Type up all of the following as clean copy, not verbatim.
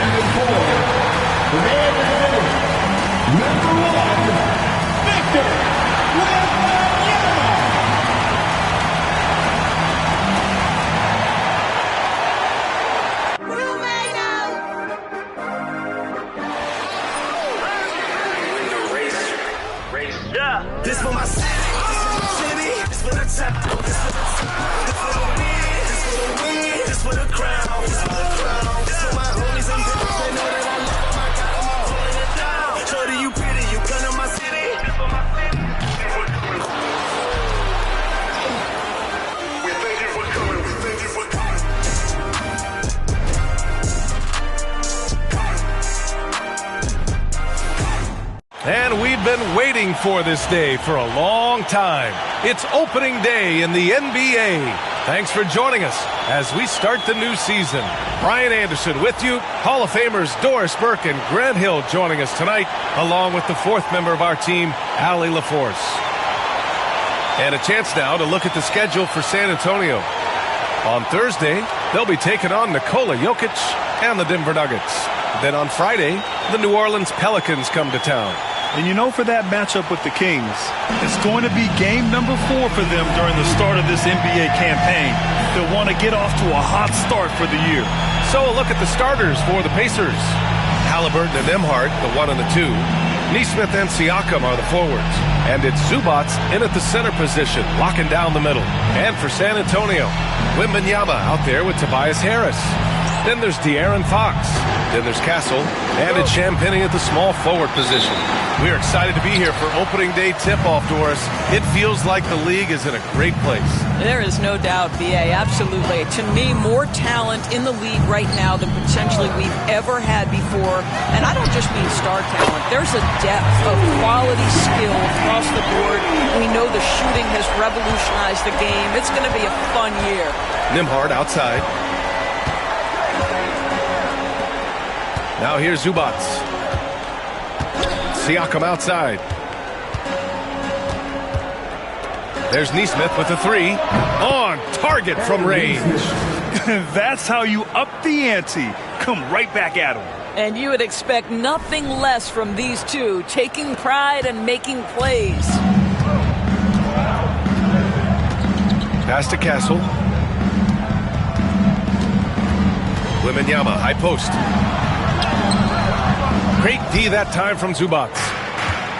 And for number 1, Victor Wembanyama. This for my city, this for the top, this for the top, this for the win, this for the win, this for the crown, this for the crown, this for my homies and brothers, they know that I love them, I got them all holding it down. Shorty, you pretty, you come to my city, this for my city. We thank you for coming, we thank you for coming. And we've been waiting for this day for a long time. It's opening day in the NBA. Thanks for joining us as we start the new season. Brian Anderson with you. Hall of Famers Doris Burke and Grant Hill joining us tonight, along with the fourth member of our team, Allie LaForce. And a chance now to look at the schedule for San Antonio. On Thursday, they'll be taking on Nikola Jokic and the Denver Nuggets. Then on Friday, the New Orleans Pelicans come to town. And you know, for that matchup with the Kings, it's going to be game number 4 for them during the start of this NBA campaign. They'll want to get off to a hot start for the year. So a look at the starters for the Pacers. Halliburton and Nembhard, the 1 and the 2. Nesmith and Siakam are the forwards. And it's Zubac in at the center position, locking down the middle. And for San Antonio, Wembanyama out there with Tobias Harris. Then there's De'Aaron Fox. Then there's Castle. And it's Champagnie at the small forward position. We're excited to be here for opening day tip-off, Doris. It feels like the league is in a great place. There is no doubt, B.A., absolutely. To me, more talent in the league right now than potentially we've ever had before. And I don't just mean star talent. There's a depth of quality skill across the board. We know the shooting has revolutionized the game. It's going to be a fun year. Nembhard outside. Now here's Zubac. Siakam outside. There's Nesmith with a 3. On target from range. That's how you up the ante. Come right back at him. And you would expect nothing less from these two, taking pride and making plays. Pass to Castle. Wembanyama, high post. Great D that time from Zubac.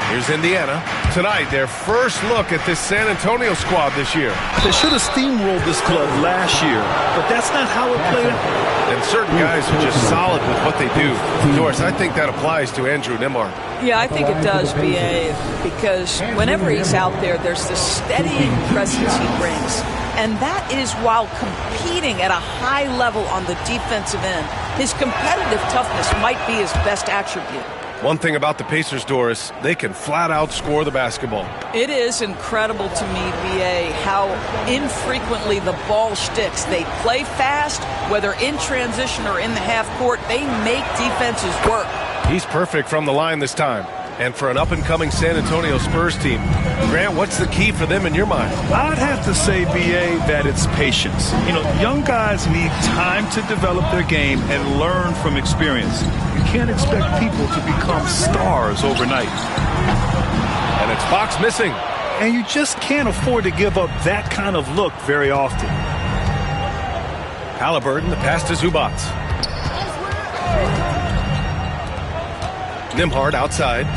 Here's Indiana. Tonight, their first look at this San Antonio squad this year. They should have steamrolled this club last year, but that's not how it played out. And certain guys are just solid with what they do. Doris, I think that applies to Andrew Nembhard. Yeah, I think it does, B.A., because whenever he's out there, there's the steadying presence he brings. And that is while competing at a high level on the defensive end. His competitive toughness might be his best attribute. One thing about the Pacers, Doris, they can flat out score the basketball. It is incredible to me, B.A., how infrequently the ball sticks. They play fast, whether in transition or in the half court. They make defenses work. He's perfect from the line this time. And for an up-and-coming San Antonio Spurs team, Grant, what's the key for them in your mind? I'd have to say, B.A., that it's patience. You know, young guys need time to develop their game and learn from experience. You can't expect people to become stars overnight. And it's Fox missing. And you just can't afford to give up that kind of look very often. Halliburton, the pass to Zubac. Nembhard outside.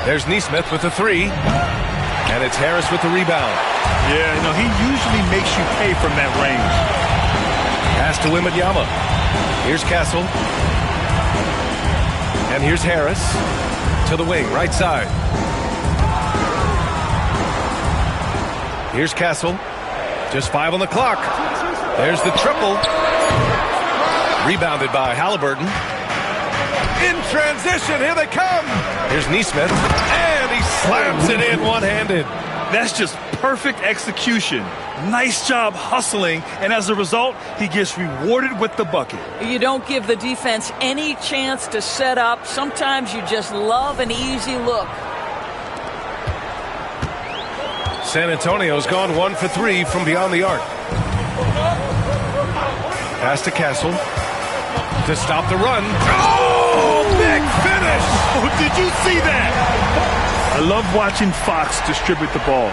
There's Nesmith with a 3. And it's Harris with the rebound. Yeah, you know, he usually makes you pay from that range. Pass to Wembanyama. Here's Castle. And here's Harris. To the wing, right side. Here's Castle. Just 5 on the clock. There's the triple. Rebounded by Halliburton. In transition, here they come. Here's Nesmith, and he slams it in one-handed. That's just perfect execution. Nice job hustling, and as a result, he gets rewarded with the bucket. You don't give the defense any chance to set up. Sometimes you just love an easy look. San Antonio's gone 1 for 3 from beyond the arc. Pass to Castle to stop the run. Oh! Oh, big finish! Oh, did you see that? I love watching Fox distribute the ball,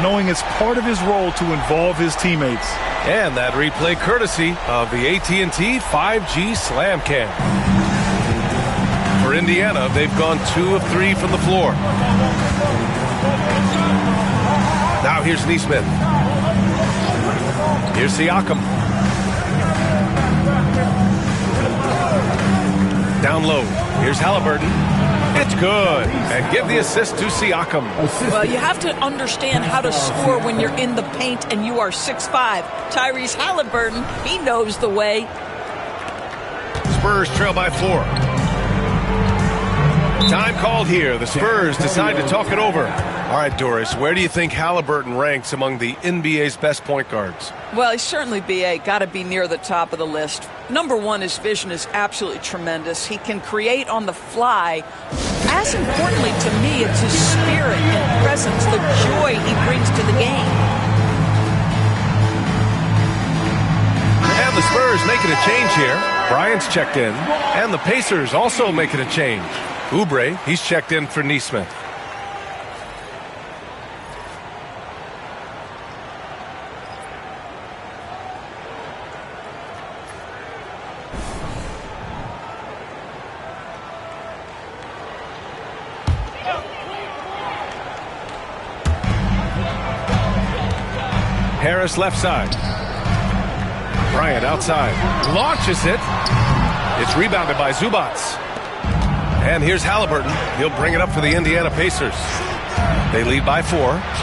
knowing it's part of his role to involve his teammates. And that replay courtesy of the AT&T 5G Slam Cam. For Indiana, they've gone 2 of 3 from the floor. Now here's Neesmith. Here's Siakam. Down low. Here's Halliburton. It's good. And give the assist to Siakam. Well, you have to understand how to score when you're in the paint and you are 6'5". Tyrese Halliburton, he knows the way. Spurs trail by 4. Time called here. The Spurs decide to talk it over. All right, Doris, where do you think Halliburton ranks among the NBA's best point guards? Well, he's certainly, B.A., got to be near the top of the list. Number one, his vision is absolutely tremendous. He can create on the fly. As importantly to me, it's his spirit and presence, the joy he brings to the game. And the Spurs making a change here. Bryant's checked in. And the Pacers also making a change. Oubre, he's checked in for Neesmith. Harris left side. Bryant outside. Launches it. It's rebounded by Zubac. And here's Halliburton. He'll bring it up for the Indiana Pacers. They lead by 4.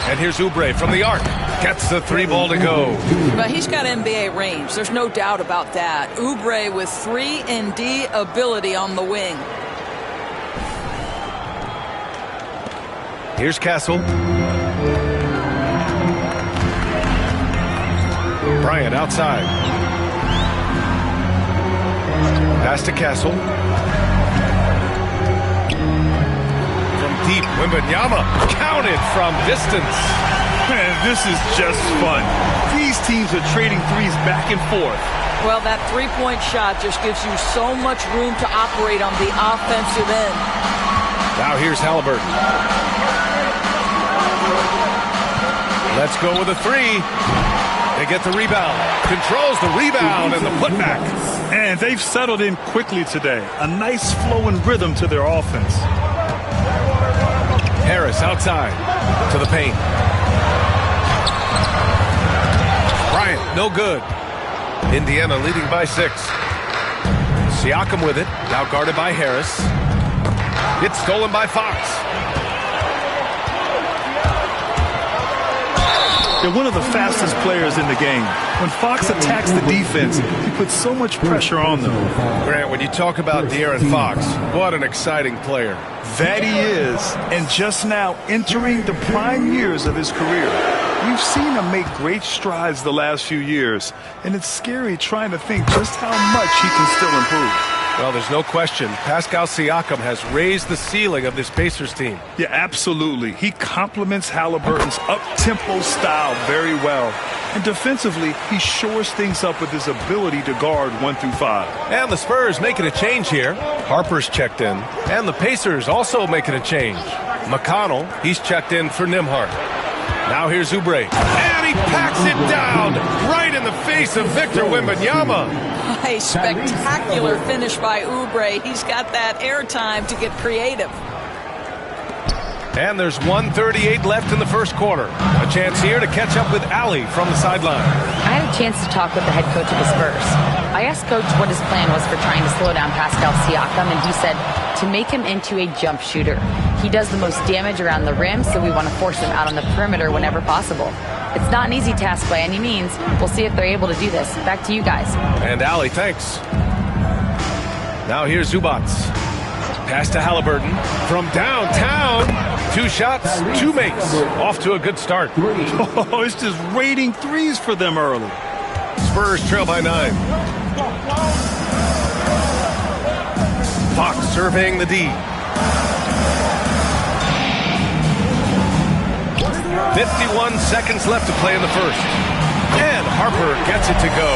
And here's Oubre from the arc. Gets the 3 ball to go. But he's got NBA range. There's no doubt about that. Oubre with 3-and-D ability on the wing. Here's Castle. Bryant outside. Pass to Castle. From deep, Wembanyama counted from distance. Man, this is just fun. These teams are trading threes back and forth. Well, that three-point shot just gives you so much room to operate on the offensive end. Now here's Halliburton. Let's go with a 3. They get the rebound. Controls the rebound and the putback. And they've settled in quickly today. A nice flow and rhythm to their offense. Harris outside to the paint. Bryant, no good. Indiana leading by 6. Siakam with it. Now guarded by Harris. It's stolen by Fox. They're one of the fastest players in the game. When Fox attacks the defense, he puts so much pressure on them. Grant, when you talk about De'Aaron Fox, what an exciting player. That he is, and just now entering the prime years of his career. We've seen him make great strides the last few years, and it's scary trying to think just how much he can still improve. Well, there's no question. Pascal Siakam has raised the ceiling of this Pacers team. Yeah, absolutely. He complements Halliburton's up-tempo style very well. And defensively, he shores things up with his ability to guard 1 through 5. And the Spurs making a change here. Harper's checked in. And the Pacers also making a change. McConnell, he's checked in for Nembhard. Now here's Oubre. And he packs it down right in the face of Victor Wembanyama. A spectacular finish by Oubre. He's got that airtime to get creative. And there's 1:38 left in the first quarter. A chance here to catch up with Allie from the sideline. I had a chance to talk with the head coach of the Spurs. I asked Coach what his plan was for trying to slow down Pascal Siakam, and he said to make him into a jump shooter. He does the most damage around the rim, so we want to force him out on the perimeter whenever possible. It's not an easy task by any means. We'll see if they're able to do this. Back to you guys. And Allie, thanks. Now here's Zubac. Pass to Halliburton from downtown. 2 shots, 2 makes. Off to a good start. Oh, it's just raining threes for them early. Spurs trail by 9. Fox surveying the D. 51 seconds left to play in the first. And Harper gets it to go.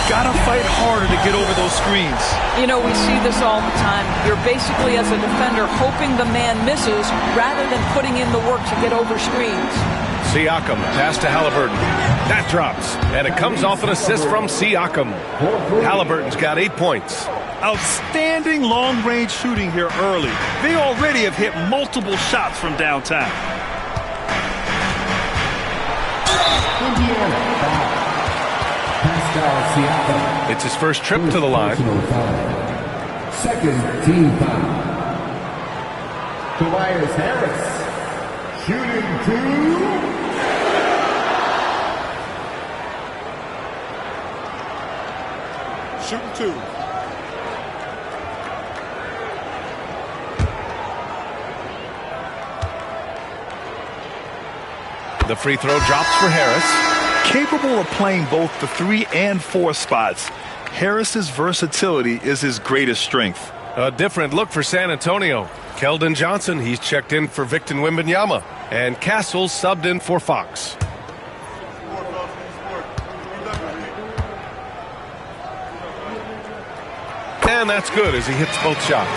got to fight harder to get over those screens. You know, we see this all the time. You're basically, as a defender, hoping the man misses rather than putting in the work to get over screens. Siakam, pass to Halliburton. That drops, and it comes off an assist from Siakam. Halliburton's got 8 points. Outstanding long-range shooting here early. They already have hit multiple shots from downtown. Indiana foul. Pascal Siakam. It's his first trip to the line. Second team foul. Tobias Harris. Shooting 2. Shooting 2. The free throw drops for Harris. Capable of playing both the 3 and 4 spots, Harris's versatility is his greatest strength. A different look for San Antonio. Keldon Johnson, he's checked in for Victor Wembanyama. And Castles subbed in for Fox. And that's good as he hits both shots.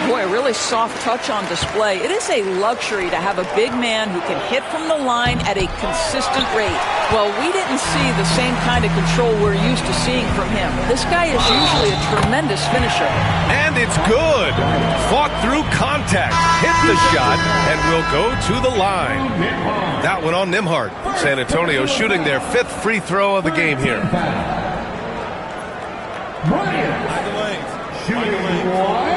Boy, really soft touch on display. It is a luxury to have a big man who can hit from the line at a consistent rate. Well, we didn't see the same kind of control we're used to seeing from him. This guy is usually a tremendous finisher. And it's good. Fought through contact, hit the shot, and will go to the line. That one on Nimhart. San Antonio shooting their 5th free throw of the game here. Shooting 1.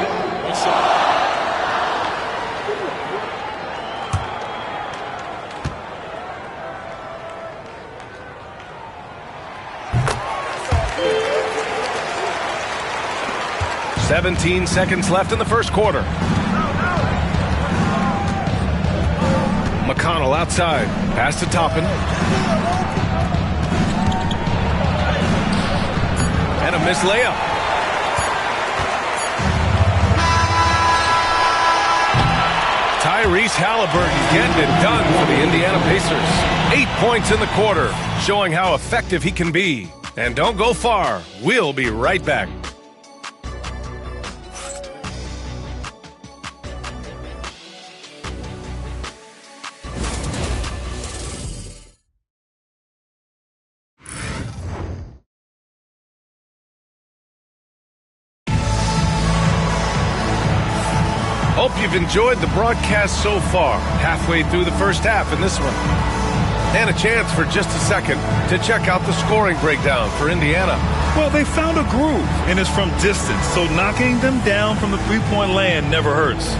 17 seconds left in the first quarter. McConnell outside. Pass to Toppin. And a missed layup. Tyrese Halliburton getting it done for the Indiana Pacers. 8 points in the quarter, showing how effective he can be. And don't go far. We'll be right back. Hope you've enjoyed the broadcast so far. Halfway through the first half in this one. And a chance for just a second to check out the scoring breakdown for Indiana. Well, they found a groove, and it's from distance, so knocking them down from the three-point land never hurts.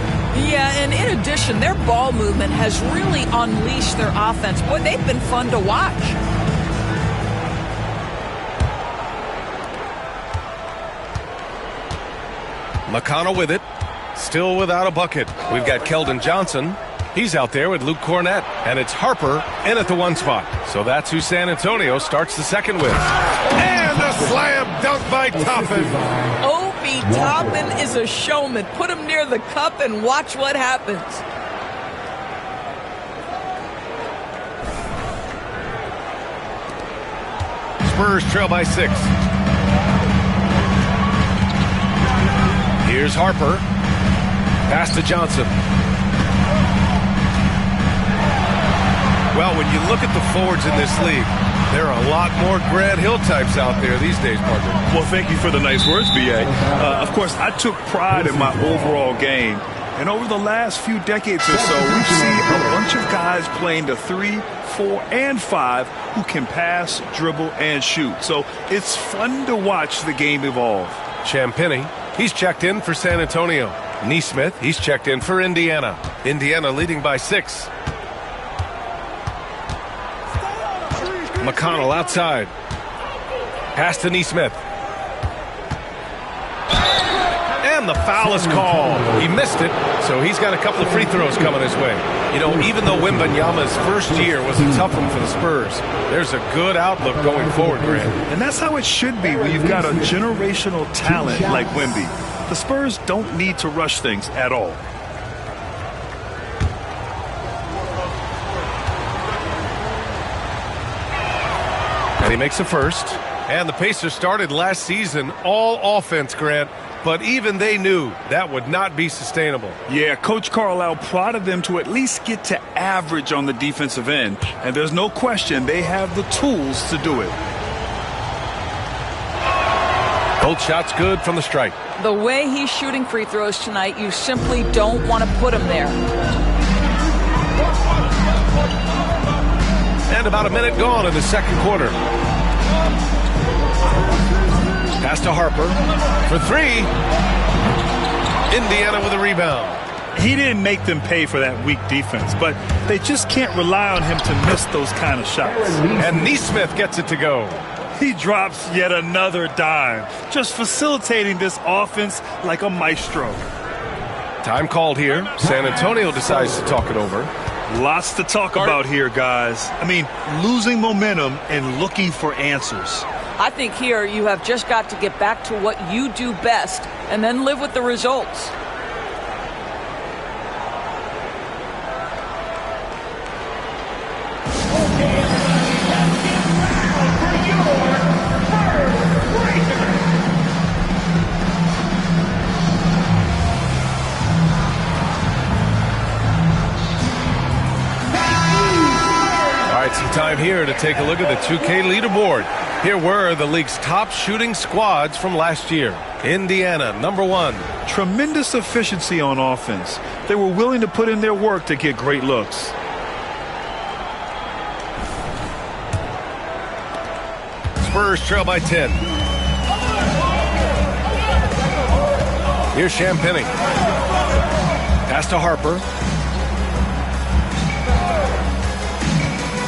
Yeah, and in addition, their ball movement has really unleashed their offense. Boy, they've been fun to watch. McConnell with it. Still without a bucket. We've got Keldon Johnson. He's out there with Luke Cornett. And it's Harper in at the 1 spot. So that's who San Antonio starts the second with. And a slam dunk by Toppin. Obi Toppin is a showman. Put him near the cup and watch what happens. Spurs trail by 6. Here's Harper. Pass to Johnson. Well, when you look at the forwards in this league, there are a lot more Grant Hill types out there these days, partner. Well, thank you for the nice words, B.A. Of course, I took pride in my overall game. And over the last few decades or so, we've seen a bunch of guys playing the 3, 4, and 5 who can pass, dribble, and shoot. So it's fun to watch the game evolve. Champagny, he's checked in for San Antonio. Neesmith, he's checked in for Indiana. Indiana leading by 6. McConnell outside. Pass to Neesmith. And the foul is called. He missed it, so he's got a couple of free throws coming his way. You know, even though Wembanyama's first year was a tough one for the Spurs, there's a good outlook going forward, Grant. And that's how it should be when you've got a generational talent like Wemby. The Spurs don't need to rush things at all. And he makes the first. And the Pacers started last season all offense, Grant, but even they knew that would not be sustainable. Yeah, Coach Carlisle prodded them to at least get to average on the defensive end. And there's no question they have the tools to do it. Both shots good from the strike. The way he's shooting free throws tonight, you simply don't want to put him there. And about a minute gone in the second quarter. Pass to Harper for three. Indiana with a rebound. He didn't make them pay for that weak defense, but they just can't rely on him to miss those kind of shots. And Nesmith gets it to go. He drops yet another dime, just facilitating this offense like a maestro. Time called here. San Antonio decides to talk it over. Lots to talk about here, guys. I mean, losing momentum and looking for answers. I think here you have just got to get back to what you do best and then live with the results. Some time here to take a look at the 2K leaderboard. Here were the league's top shooting squads from last year. Indiana, number 1. Tremendous efficiency on offense. They were willing to put in their work to get great looks. Spurs trail by 10. Here's Champagny. Pass to Harper.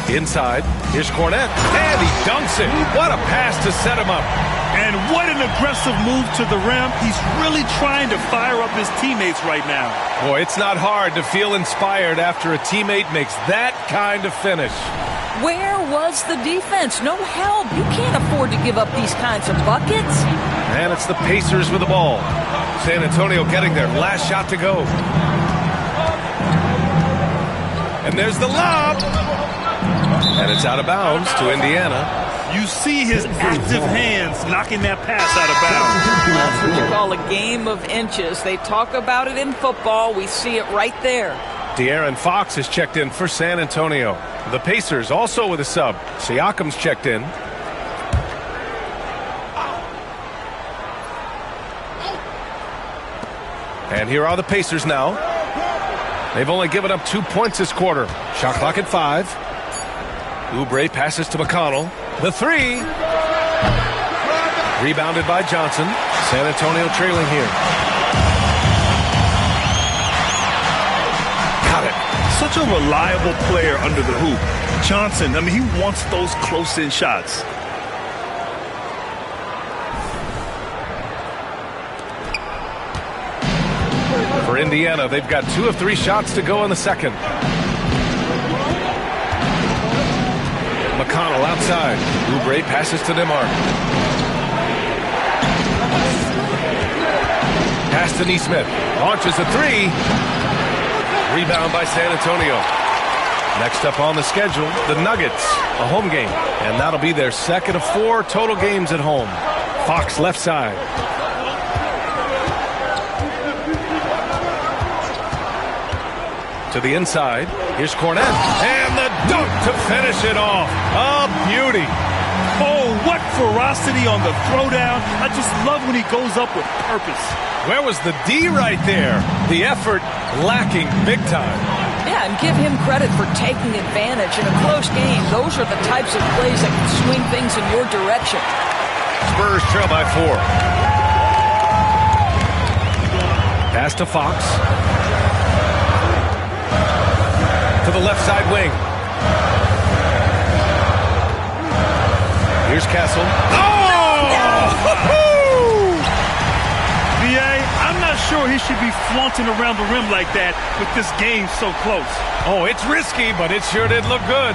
Inside, here's Cornette, and he dunks it. What a pass to set him up. And what an aggressive move to the rim. He's really trying to fire up his teammates right now. Boy, it's not hard to feel inspired after a teammate makes that kind of finish. Where was the defense? No help. You can't afford to give up these kinds of buckets. And it's the Pacers with the ball. San Antonio getting their last shot to go. And there's the lob. And it's out of bounds to Indiana. You see his active hands knocking that pass out of bounds. That's what you call a game of inches. They talk about it in football. We see it right there. De'Aaron Fox is checked in for San Antonio. The Pacers also with a sub. Siakam's checked in. And here are the Pacers now. They've only given up 2 points this quarter. Shot clock at 5. Oubre passes to McConnell. The three. Rebounded by Johnson. San Antonio trailing here. Got it. Such a reliable player under the hoop. Johnson, I mean, he wants those close-in shots. For Indiana, they've got 2 of 3 shots to go in the second. McConnell outside. Oubre passes to Demar. Pass to Nesmith. Launches a 3. Rebound by San Antonio. Next up on the schedule, the Nuggets, a home game. And that'll be their second of 4 total games at home. Fox left side. To the inside. Here's Cornette. And the dunk to finish it off. A beauty. Oh, what ferocity on the throwdown. I just love when he goes up with purpose. Where was the D right there? The effort lacking big time. Yeah, and give him credit for taking advantage in a close game. Those are the types of plays that can swing things in your direction. Spurs trail by 4. Pass to Fox. To the left side wing. Here's Castle. B.A., I'm not sure he should be flaunting around the rim like that with this game so close. Oh, it's risky, but it sure did look good.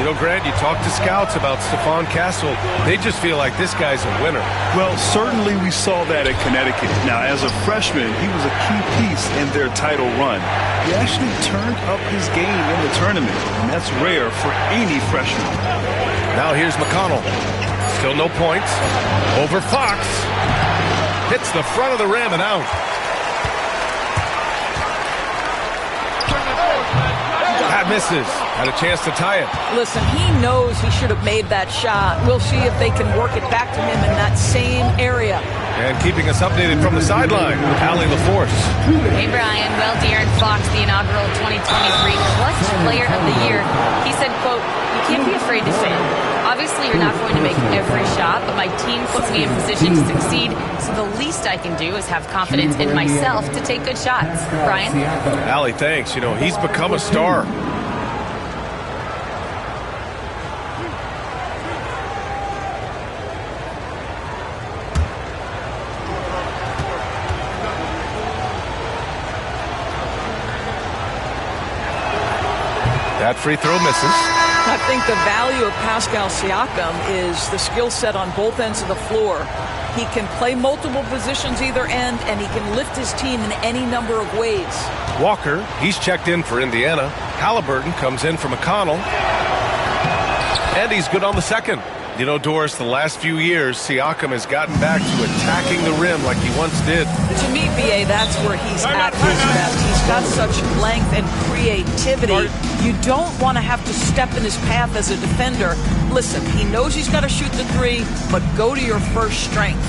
You know, Grant, you talk to scouts about Stephon Castle. They just feel like this guy's a winner. Well, certainly we saw that at Connecticut. Now, as a freshman, he was a key piece in their title run. He actually turned up his game in the tournament, and that's rare for any freshman. Now here's McConnell. Still no points. Over Fox. Hits the front of the rim and out. That misses. Had a chance to tie it. Listen, he knows he should have made that shot. We'll see if they can work it back to him in that same area. And keeping us updated from the sideline, Allie LaForce. Hey, Brian. Well, De'Aaron Fox, the inaugural 2023 Clutch Player of the Year. He said, quote, "You can't be afraid to fail. Obviously, you're not going to make every shot, but my team puts me in position to succeed, so the least I can do is have confidence in myself to take good shots." Brian? Allie, thanks. You know, he's become a star. That free throw misses. I think the value of Pascal Siakam is the skill set on both ends of the floor. He can play multiple positions either end, and he can lift his team in any number of ways. Walker, he's checked in for Indiana. Halliburton comes in for McConnell. And he's good on the second. You know, Doris, the last few years, Siakam has gotten back to attacking the rim like he once did. To me, BA, that's where he's at his best. He's got such length and creativity. You don't want to have to step in his path as a defender. Listen, he knows he's got to shoot the three, but go to your first strength.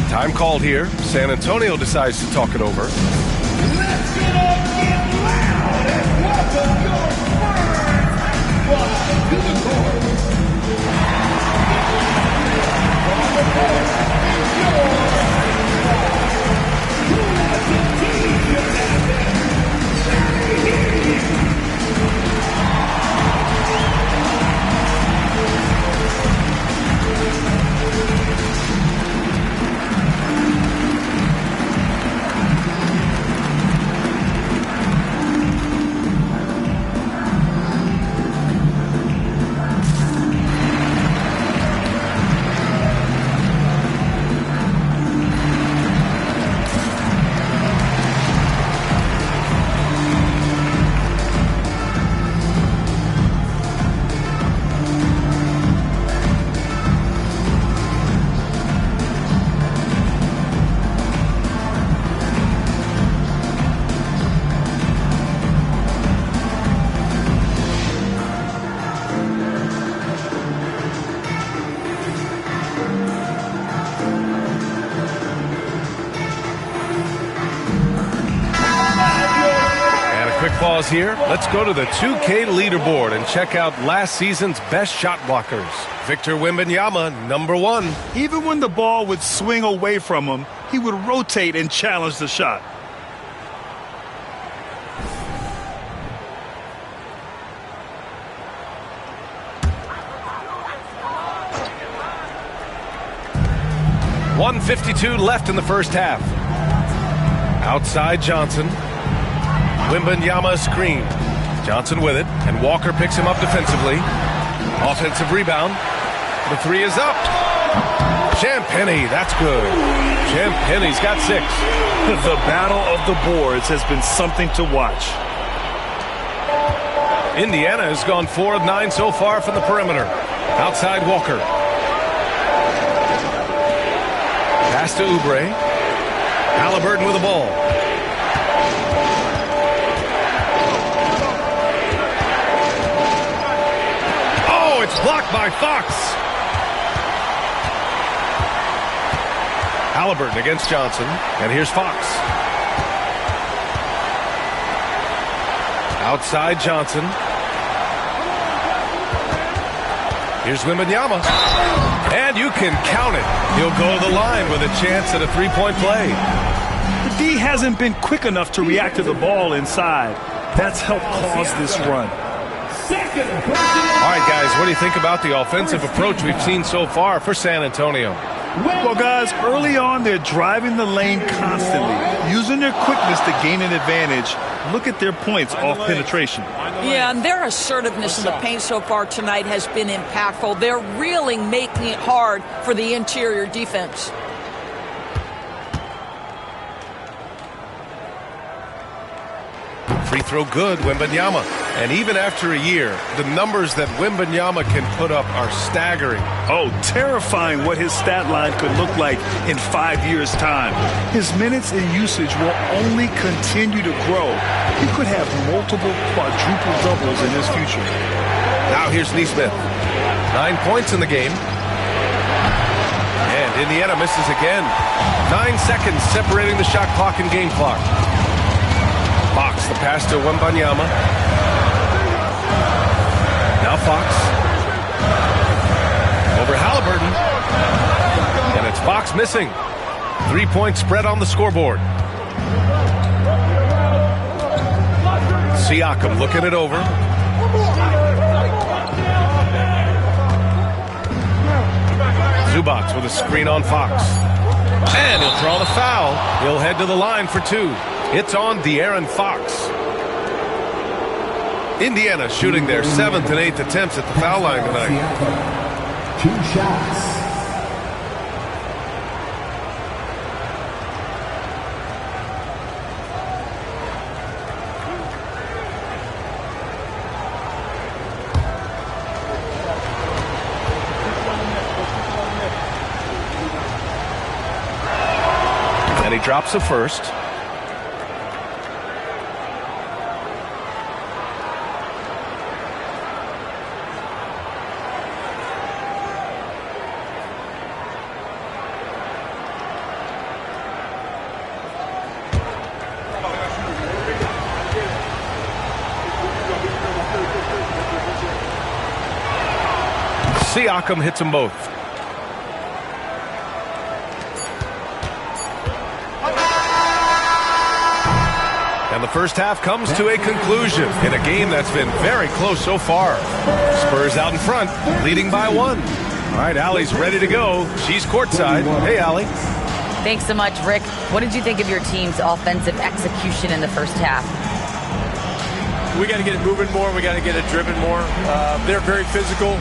Time called here. San Antonio decides to talk it over. Let's get up, get loud, and welcome your Spurs. Welcome to the court. From the court is yours. Who has the team captain? Let me hear you. Pause here. Let's go to the 2K leaderboard and check out last season's best shot blockers. Victor Wembanyama, number 1. Even when the ball would swing away from him, he would rotate and challenge the shot. .152 left in the first half. Outside Johnson. Wembanyama screen. Johnson with it, and Walker picks him up defensively. Offensive rebound. The three is up. Champagnie, that's good. Champagnie's got 6. The battle of the boards has been something to watch. Indiana has gone 4 of 9 so far from the perimeter. Outside Walker. Pass to Oubre. Halliburton with the ball. It's blocked by Fox. Halliburton against Johnson, and here's Fox. Outside Johnson. Here's Wembanyama. And you can count it. He'll go to the line with a chance at a three-point play. The D hasn't been quick enough to react to the ball inside. That's helped cause this run. All right, guys, what do you think about the offensive approach we've seen so far for San Antonio? Well, guys, early on, they're driving the lane constantly, using their quickness to gain an advantage. Look at their points off penetration. Yeah, and their assertiveness in the paint so far tonight has been impactful. They're really making it hard for the interior defense. Free throw good, Wembanyama. And even after a year, the numbers that Wembanyama can put up are staggering. Oh, terrifying what his stat line could look like in 5 years' time. His minutes and usage will only continue to grow. He could have multiple quadruple doubles in his future. Now here's Nesmith. 9 points in the game. And Indiana misses again. 9 seconds separating the shot clock and game clock. Fox, the pass to Wembanyama. Now Fox. Over Halliburton. And it's Fox missing. 3-point spread on the scoreboard. Siakam looking it over. Zubac with a screen on Fox. And he'll draw the foul. He'll head to the line for 2. It's on De'Aaron Fox. Indiana shooting their 7th and 8th attempts at the foul line tonight. 2 shots. And he drops the first. Siakam hits them both. And the first half comes to a conclusion in a game that's been very close so far. Spurs out in front, leading by 1. All right, Allie's ready to go. She's courtside. Hey, Allie. Thanks so much, Rick. What did you think of your team's offensive execution in the first half? We got to get it moving more. We got to get it driven more. They're very physical.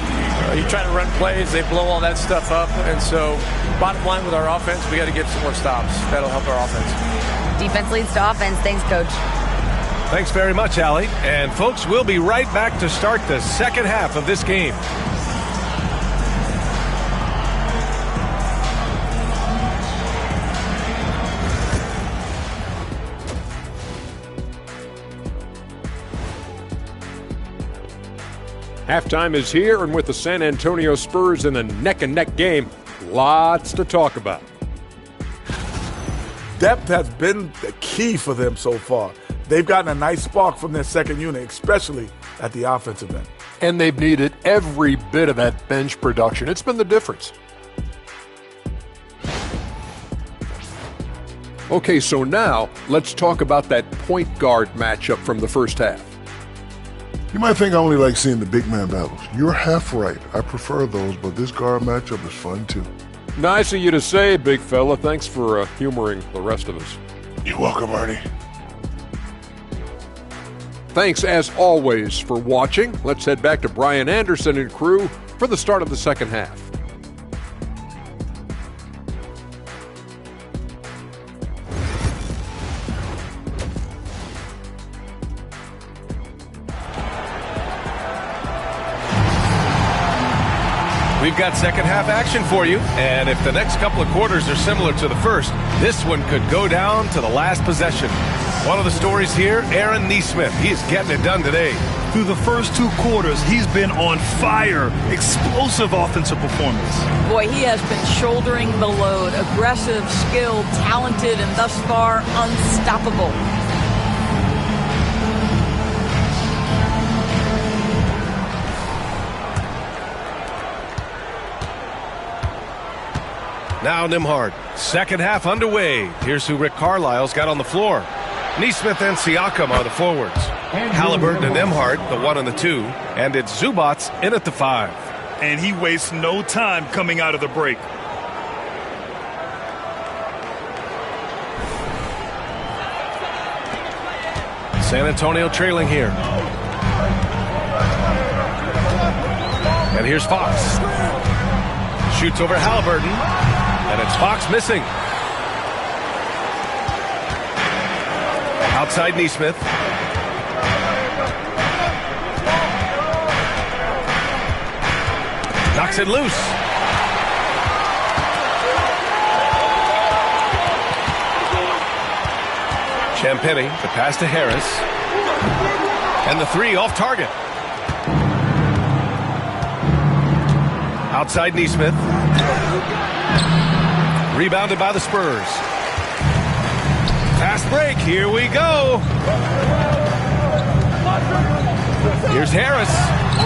You try to run plays, they blow all that stuff up. And so, bottom line with our offense, we got to get some more stops. That'll help our offense. Defense leads to offense. Thanks, Coach. Thanks very much, Allie. And, folks, we'll be right back to start the second half of this game. Halftime is here, and with the San Antonio Spurs in a neck-and-neck game, lots to talk about. Depth has been the key for them so far. They've gotten a nice spark from their second unit, especially at the offensive end. And they've needed every bit of that bench production. It's been the difference. Okay, so now let's talk about that point guard matchup from the first half. You might think I only like seeing the big man battles. You're half right. I prefer those, but this guard matchup is fun too. Nice of you to say, big fella. Thanks for humoring the rest of us. You're welcome, Ernie. Thanks, as always, for watching. Let's head back to Brian Anderson and crew for the start of the second half. We've got second half action for you, and if the next couple of quarters are similar to the first, this one could go down to the last possession. One of the stories here, Aaron Nesmith. He's getting it done today. Through the first 2 quarters, he's been on fire. Explosive offensive performance. Boy, he has been shouldering the load. Aggressive, skilled, talented, and thus far unstoppable. Now Nembhard. Second half underway. Here's who Rick Carlisle's got on the floor. Nesmith and Siakam are the forwards. Halliburton and Nembhard, the 1 and the 2. And it's Zubac in at the 5. And he wastes no time coming out of the break. San Antonio trailing here. And here's Fox. Shoots over Halliburton. And it's Fox missing. Outside Nesmith. Knocks it loose. Champagny, the pass to Harris. And the three off target. Outside Neesmith. Rebounded by the Spurs. Fast break. Here we go. Here's Harris.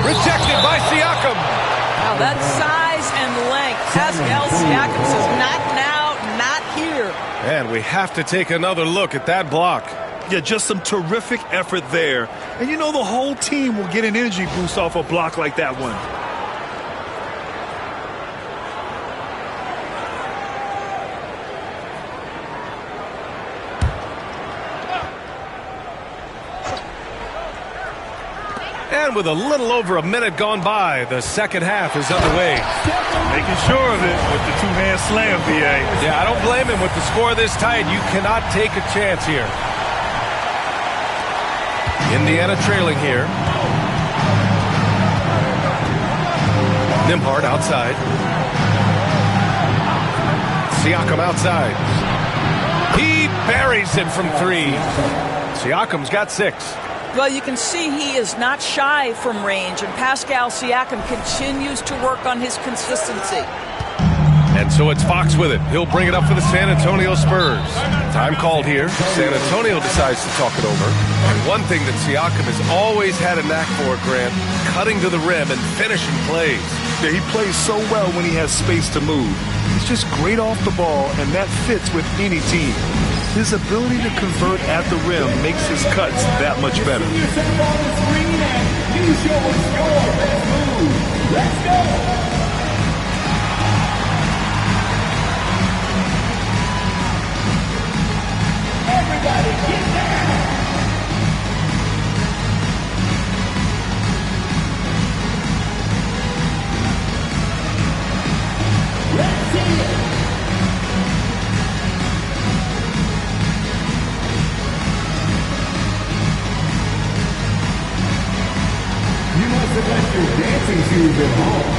Rejected by Siakam. Now that size and length. Pascal Siakam says, not now, not here. And we have to take another look at that block. Yeah, just some terrific effort there. And you know the whole team will get an energy boost off a block like that one. And with a little over a minute gone by, the second half is underway. Making sure of it with the two-hand slam, B.A. Yeah, I don't blame him with the score this tight. You cannot take a chance here. Indiana trailing here. Nembhard outside. Siakam outside. He buries it from three. Siakam's got 6. Well, you can see he is not shy from range, and Pascal Siakam continues to work on his consistency. And so it's Fox with it. He'll bring it up for the San Antonio Spurs. Time called here. San Antonio decides to talk it over. And one thing that Siakam has always had a knack for, Grant, cutting to the rim and finishing plays. Yeah, he plays so well when he has space to move. He's just great off the ball, and that fits with any team. His ability to convert at the rim makes his cuts that much better. Let's go. Everybody get down. Let's see it. You must have left your dancing shoes at home.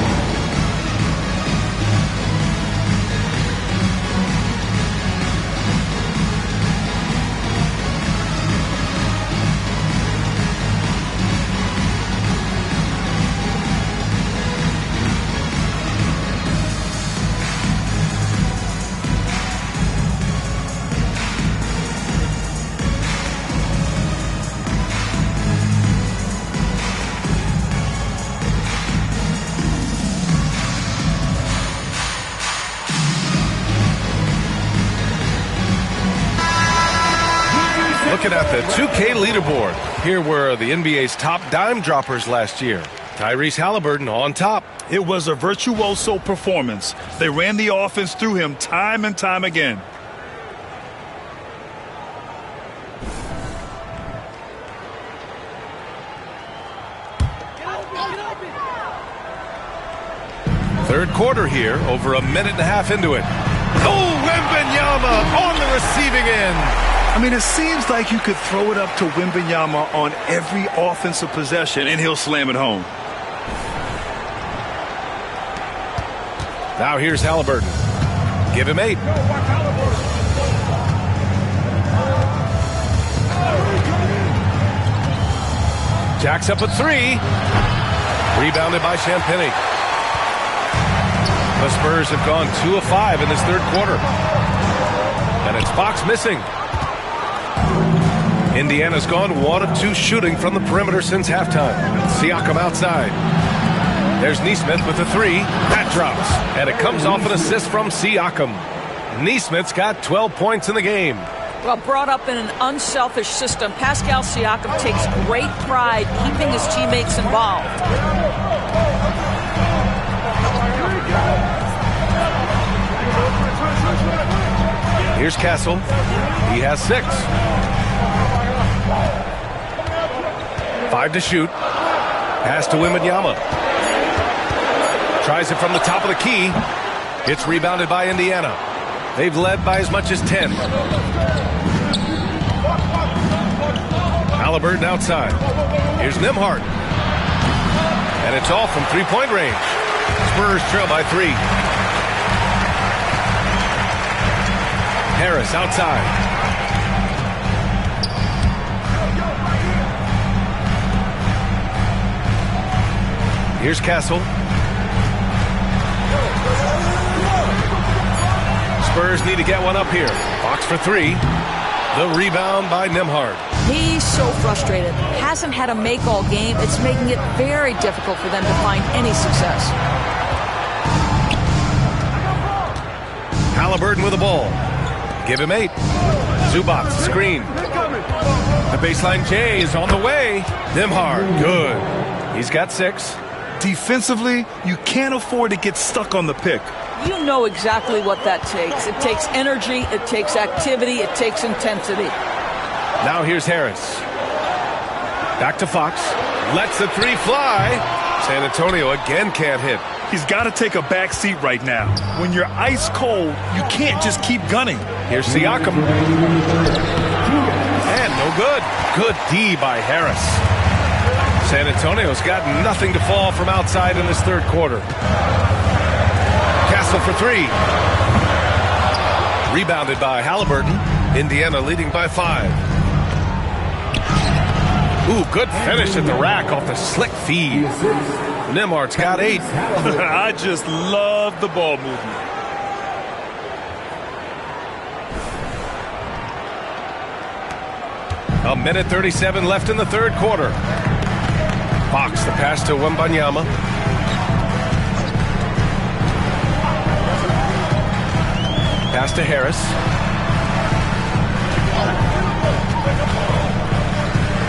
Looking at the 2K leaderboard. Here were the NBA's top dime droppers last year. Tyrese Halliburton on top. It was a virtuoso performance. They ran the offense through him time and time again. Third quarter here, over a minute and a half into it. Oh, Wembanyama on the receiving end. I mean, it seems like you could throw it up to Wembanyama on every offensive possession, and he'll slam it home. Now here's Halliburton. Give him 8. Jacks up at 3. Rebounded by Champagny. The Spurs have gone 2 of 5 in this third quarter. And it's Fox missing. Indiana's gone 1 of 2 shooting from the perimeter since halftime. Siakam outside. There's Neesmith with a 3. That drops. And it comes off an assist from Siakam. Neesmith's got 12 points in the game. Well, brought up in an unselfish system, Pascal Siakam takes great pride keeping his teammates involved. Here's Castle. He has 6. 5 to shoot. Pass to Wembanyama. Tries it from the top of the key. It's rebounded by Indiana. They've led by as much as 10. Halliburton outside. Here's Nembhard. And it's all from three-point range. Spurs trail by 3. Harris outside. Here's Castle. Spurs need to get one up here. Fox for 3. The rebound by Nembhard. He's so frustrated. Hasn't had a make all game. It's making it very difficult for them to find any success. Halliburton with the ball. Give him 8. Zubac screen. The baseline J is on the way. Nembhard, good. He's got 6. Defensively, you can't afford to get stuck on the pick. You know exactly what that takes. It takes energy, it takes activity, it takes intensity. Now here's Harris. Back to Fox. Lets the 3 fly. San Antonio again can't hit. He's got to take a back seat right now. When you're ice cold, you can't just keep gunning. Here's Siakam. And no good. Good D by Harris. San Antonio's got nothing to fall from outside in this third quarter. Castle for 3. Rebounded by Halliburton. Indiana leading by 5. Ooh, good finish at the rack off the slick feed. Nembhard's got 8. I just love the ball movement. A minute 37 left in the third quarter. Fox, the pass to Wembanyama. Pass to Harris.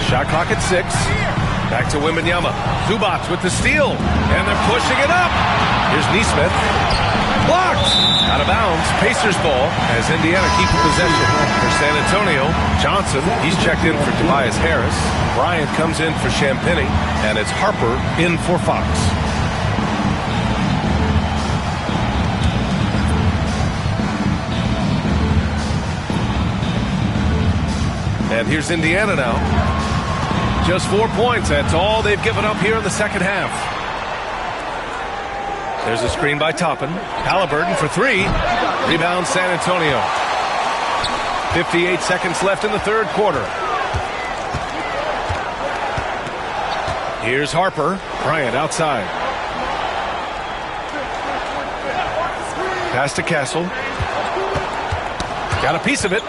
Shot clock at 6. Back to Wembanyama. Zubac with the steal. And they're pushing it up. Here's Nesmith. Blocked. Out of bounds. Pacers ball as Indiana keeps possession. For San Antonio, Johnson, he's checked in for Tobias Harris. Bryant comes in for Champagnie. And it's Harper in for Fox. And here's Indiana now. Just 4 points. That's all they've given up here in the second half. There's a screen by Toppin. Halliburton for 3. Rebound San Antonio. 58 seconds left in the third quarter. Here's Harper. Bryant outside. Pass to Castle. Got a piece of it.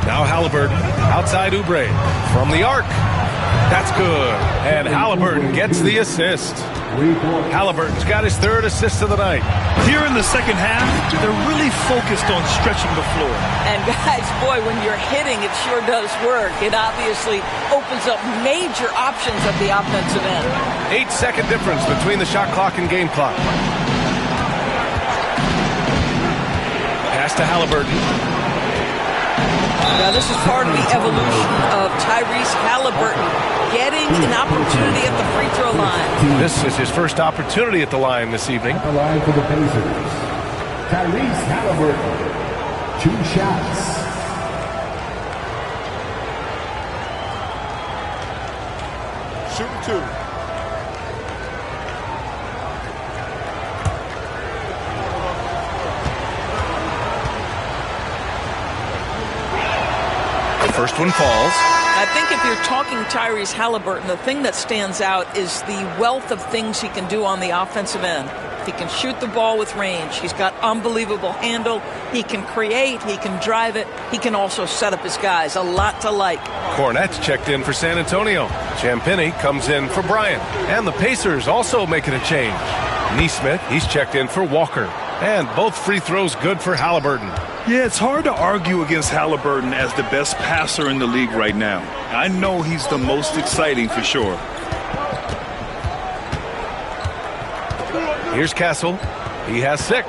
Now Halliburton, outside Oubre, from the arc. That's good. And Halliburton gets the assist. Halliburton's got his 3rd assist of the night. Here in the second half, they're really focused on stretching the floor. And guys, boy, when you're hitting, it sure does work. It obviously opens up major options at the offensive end. 8-second difference between the shot clock and game clock. Pass to Halliburton. Now, this is part of the evolution of Tyrese Halliburton getting an opportunity at the free throw line. This is his first opportunity at the line this evening. At the line for the Pacers, Tyrese Halliburton, 2 shots. Shooting 2. First one falls. I think if you're talking Tyrese Halliburton, the thing that stands out is the wealth of things he can do on the offensive end. He can shoot the ball with range. He's got unbelievable handle. He can create. He can drive it. He can also set up his guys. A lot to like. Cornett's checked in for San Antonio. Champagnie comes in for Bryant. And the Pacers also making a change. Nesmith, he's checked in for Walker. And both free throws good for Halliburton. Yeah, it's hard to argue against Halliburton as the best passer in the league right now. I know he's the most exciting for sure. Here's Castle. He has 6.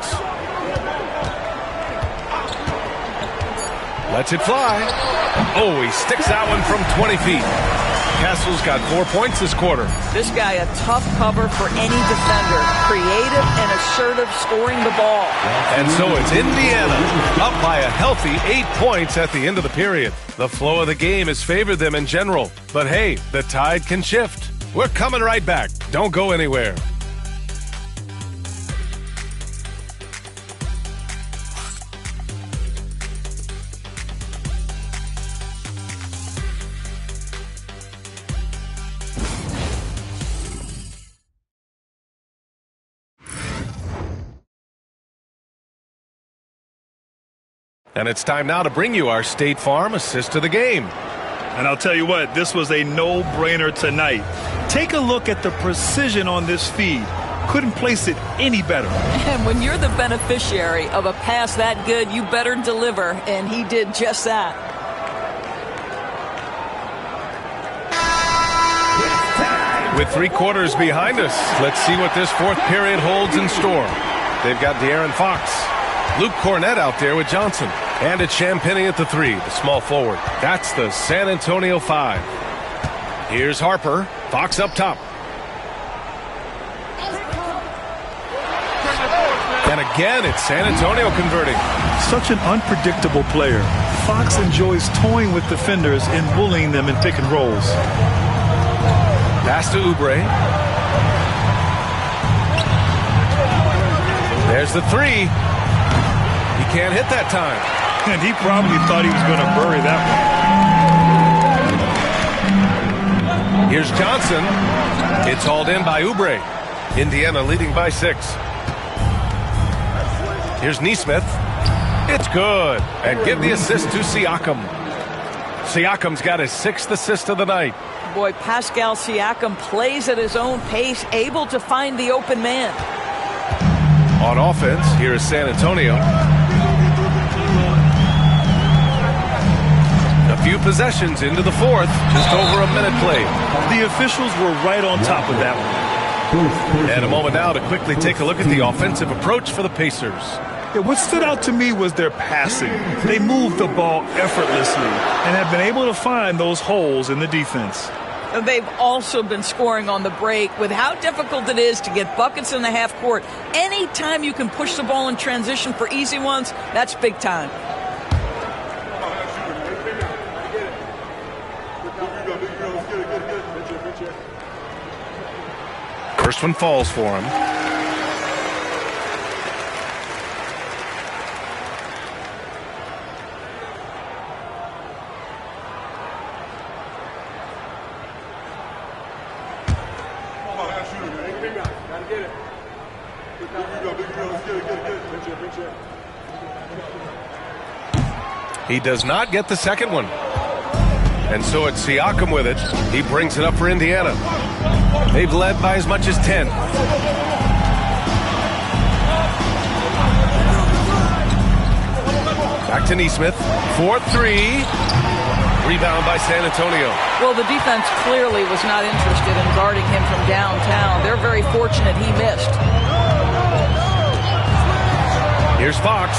Lets it fly. Oh, he sticks that one from 20 feet. Castle's got 4 points this quarter. This guy a tough cover for any defender. Creative and assertive scoring the ball. And so it's Indiana up by a healthy 8 points at the end of the period. The flow of the game has favored them in general. But hey, the tide can shift. We're coming right back. Don't go anywhere. And it's time now to bring you our State Farm assist of the game. And I'll tell you what, this was a no-brainer tonight. Take a look at the precision on this feed. Couldn't place it any better. And when you're the beneficiary of a pass that good, you better deliver, and he did just that. With 3 quarters behind us, let's see what this fourth period holds in store. They've got De'Aaron Fox, Luke Cornett out there with Johnson, and it's Champagnie at the 3, the small forward. That's the San Antonio 5. Here's Harper, Fox up top. And again, it's San Antonio converting. Such an unpredictable player. Fox enjoys toying with defenders and bullying them in pick and rolls. Pass to Oubre. There's the 3. He can't hit that time. And he probably thought he was going to bury that one. Here's Johnson. It's hauled in by Oubre. Indiana leading by 6. Here's Nesmith. It's good. And give the assist to Siakam. Siakam's got his 6th assist of the night. Boy, Pascal Siakam plays at his own pace, able to find the open man. On offense, here is San Antonio. A few possessions into the fourth, just over a minute played. The officials were right on top of that one. And a moment now to quickly take a look at the offensive approach for the Pacers. Yeah, what stood out to me was their passing. They moved the ball effortlessly and have been able to find those holes in the defense. They've also been scoring on the break. With how difficult it is to get buckets in the half court, anytime you can push the ball in transition for easy ones, that's big time. First one falls for him. He does not get the second one. And so it's Siakam with it. He brings it up for Indiana. They've led by as much as 10. Back to Nesmith. 4-3. Rebound by San Antonio. Well, the defense clearly was not interested in guarding him from downtown. They're very fortunate he missed. Here's Fox.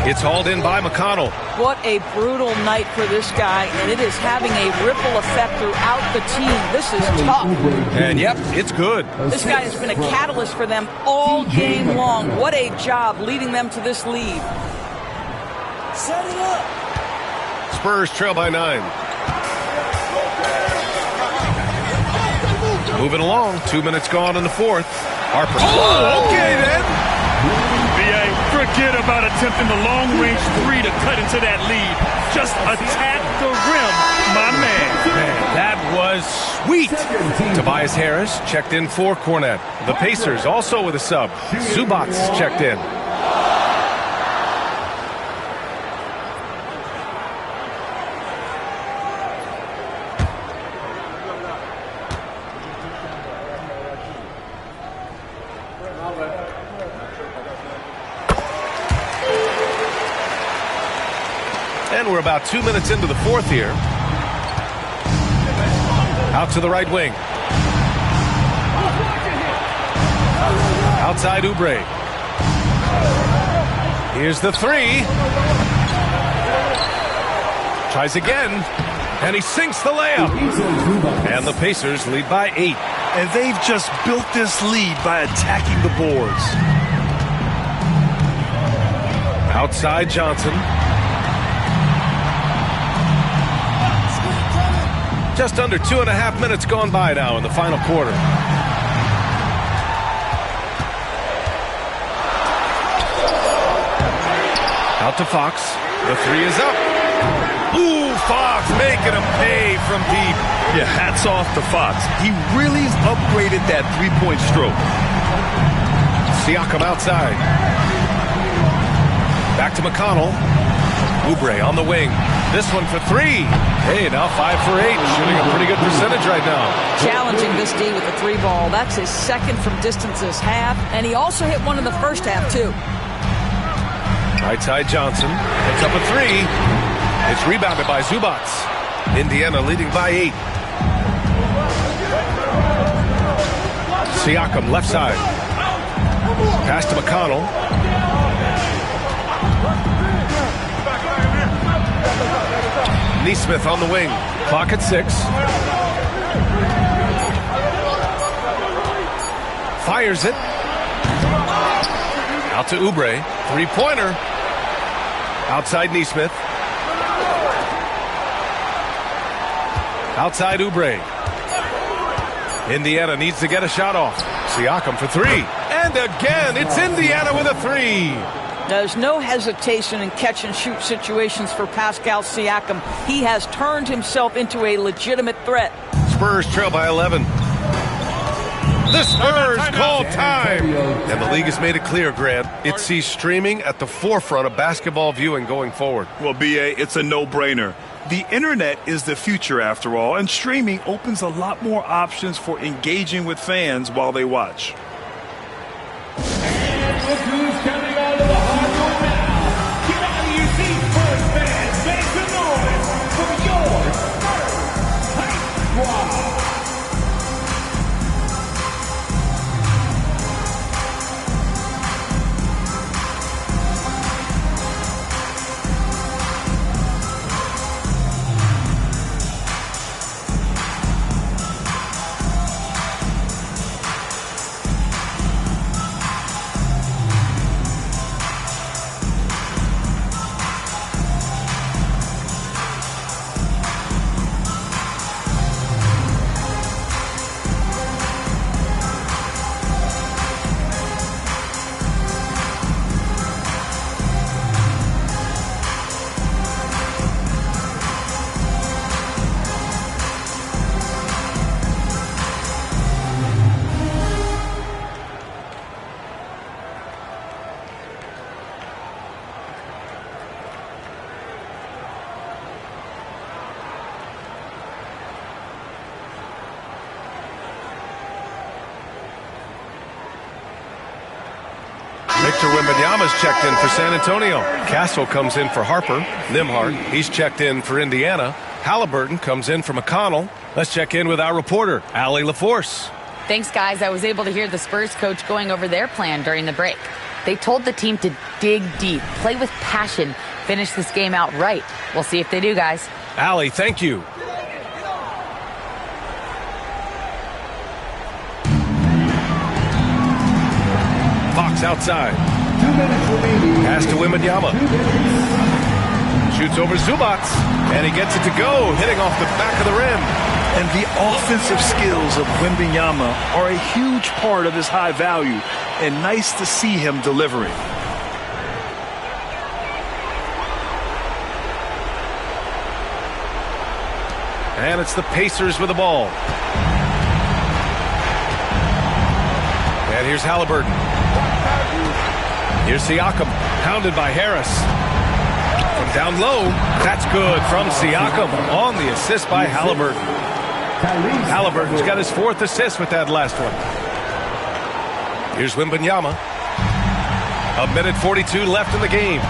It's hauled in by McConnell. What a brutal night for this guy, and it is having a ripple effect throughout the team. This is tough. And yep, it's good. This guy has been a catalyst for them all game long. What a job leading them to this lead. Set it up. Spurs trail by 9. Moving along, 2 minutes gone in the fourth. Harper. Oh, okay then. Forget about attempting the long-range 3 to cut into that lead. Just attack the rim, my man. That was sweet. Tobias Harris checked in for Cornett. The Pacers also with a sub. Zubats checked in. And we're about 2 minutes into the fourth here. Out to the right wing. Outside Oubre. Here's the 3. Tries again. And he sinks the layup. And the Pacers lead by 8. And they've just built this lead by attacking the boards. Outside Johnson. Just under 2.5 minutes gone by now in the final quarter. Out to Fox. The three is up. Ooh, Fox making him pay from deep. Yeah, hats off to Fox. He really upgraded that three-point stroke. Siakam outside. Back to McConnell. Oubre on the wing. This one for three. Hey, now 5 for 8. Shooting a pretty good percentage right now. Challenging this D with the 3-ball. That's his second from distance this half. And he also hit one in the first half, too. Right side Johnson. Puts up a three. It's rebounded by Zubats. Indiana leading by 8. Siakam left side. Pass to McConnell. Neesmith on the wing. Clock at 6. Fires it. Out to Oubre. Three-pointer. Outside Neesmith. Outside Oubre. Indiana needs to get a shot off. Siakam for three. And again, it's Indiana with a three. There's no hesitation in catch-and-shoot situations for Pascal Siakam. He has turned himself into a legitimate threat. Spurs trail by 11. The Spurs call time. And the league has made it clear, Grant. It sees streaming at the forefront of basketball viewing going forward. Well, B.A., it's a no-brainer. The internet is the future, after all, and streaming opens a lot more options for engaging with fans while they watch. And look who's coming out of the hard court now. Get out of your seats, Spurs fans. Make some noise for your Spurs Hype Squad. Victor Wembanyama's checked in for San Antonio. Castle comes in for Harper. Nimhart, he's checked in for Indiana. Halliburton comes in for McConnell. Let's check in with our reporter, Allie LaForce. Thanks, guys. I was able to hear the Spurs coach going over their plan during the break. They told the team to dig deep, play with passion, finish this game out right. We'll see if they do, guys. Allie, thank you. Fox outside. Pass to Wembanyama. Shoots over Zubats, and he gets it to go, hitting off the back of the rim. And the offensive skills of Wembanyama are a huge part of his high value, and nice to see him delivering. And it's the Pacers with the ball. And here's Halliburton. Here's Siakam, pounded by Harris. From down low, that's good from Siakam on the assist by Halliburton. Halliburton's got his 4th assist with that last one. Here's Wembanyama. 1:42 left in the game.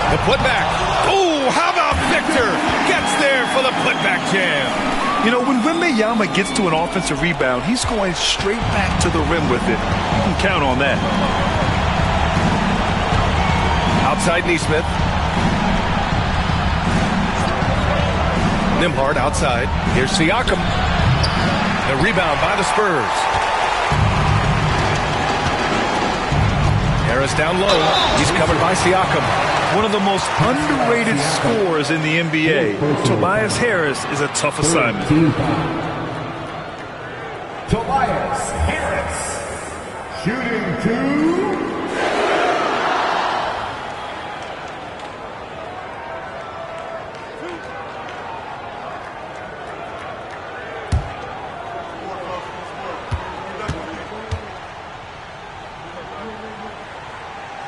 The putback. Oh, how about Victor? Gets there for the putback jam. You know, when Wembanyama gets to an offensive rebound, he's going straight back to the rim with it. You can count on that. Outside Neesmith. Nimhart outside. Here's Siakam. The rebound by the Spurs. Harris down low. He's covered by Siakam. One of the most underrated scorers in the NBA, Tobias Harris is a tough assignment. Tobias Harris, shooting 2.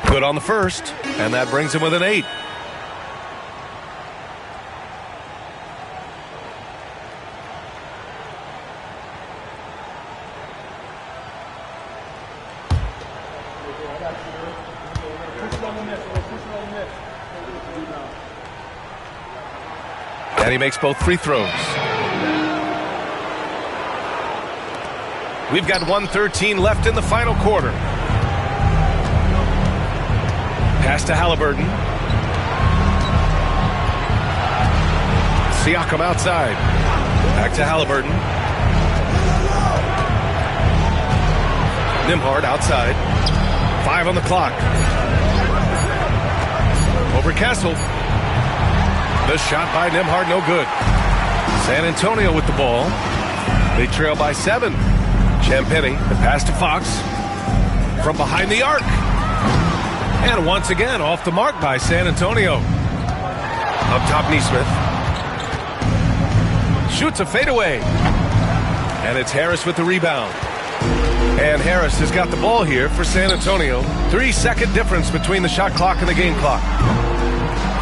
Good on the first, and that brings him with an 8. And he makes both free throws. We've got 1:13 left in the final quarter. Pass to Halliburton. Siakam outside. Back to Halliburton. Nembhard outside. 5 on the clock. Over Castle. The shot by Nembhard, no good. San Antonio with the ball. They trail by 7. Champagny, the pass to Fox. From behind the arc. And once again, off the mark by San Antonio. Up top, Nesmith. Shoots a fadeaway. And it's Harris with the rebound. And Harris has got the ball here for San Antonio. 3-second difference between the shot clock and the game clock.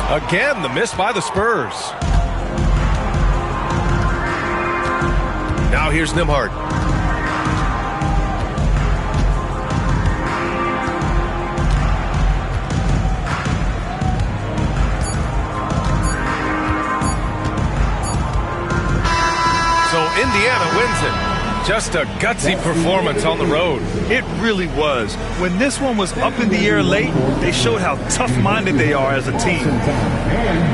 Again, the miss by the Spurs. Now here's Nembhard. So Indiana wins it. Just a gutsy performance on the road. It really was. When this one was up in the air late, they showed how tough-minded they are as a team.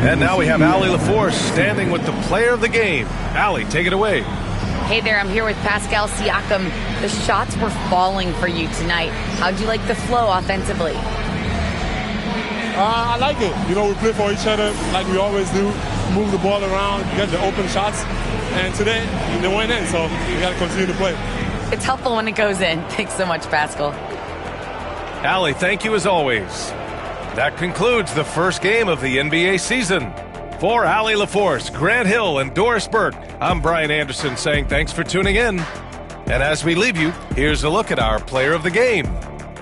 And now we have Allie LaForce standing with the player of the game. Allie, take it away. Hey there, I'm here with Pascal Siakam. The shots were falling for you tonight. How'd you like the flow offensively? I like it. You know, we play for each other like we always do. Move the ball around, get the open shots. And today, they went in, so we got to continue to play. It's helpful when it goes in. Thanks so much, Pascal. Allie, thank you as always. That concludes the first game of the NBA season. For Allie LaForce, Grant Hill, and Doris Burke, I'm Brian Anderson saying thanks for tuning in. And as we leave you, here's a look at our player of the game,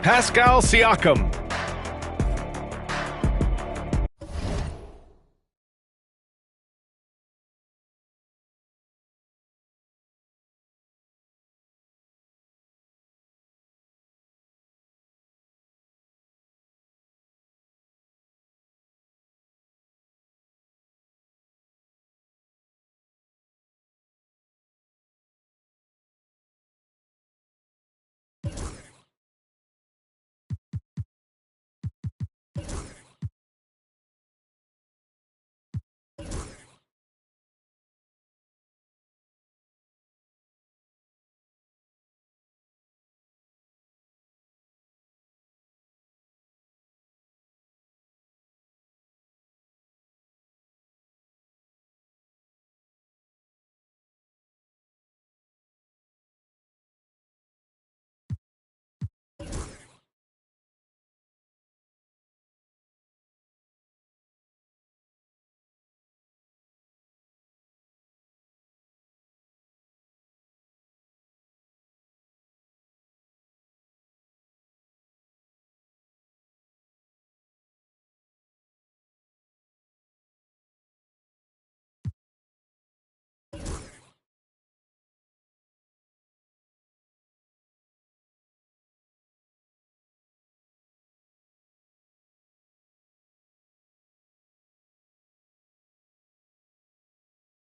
Pascal Siakam.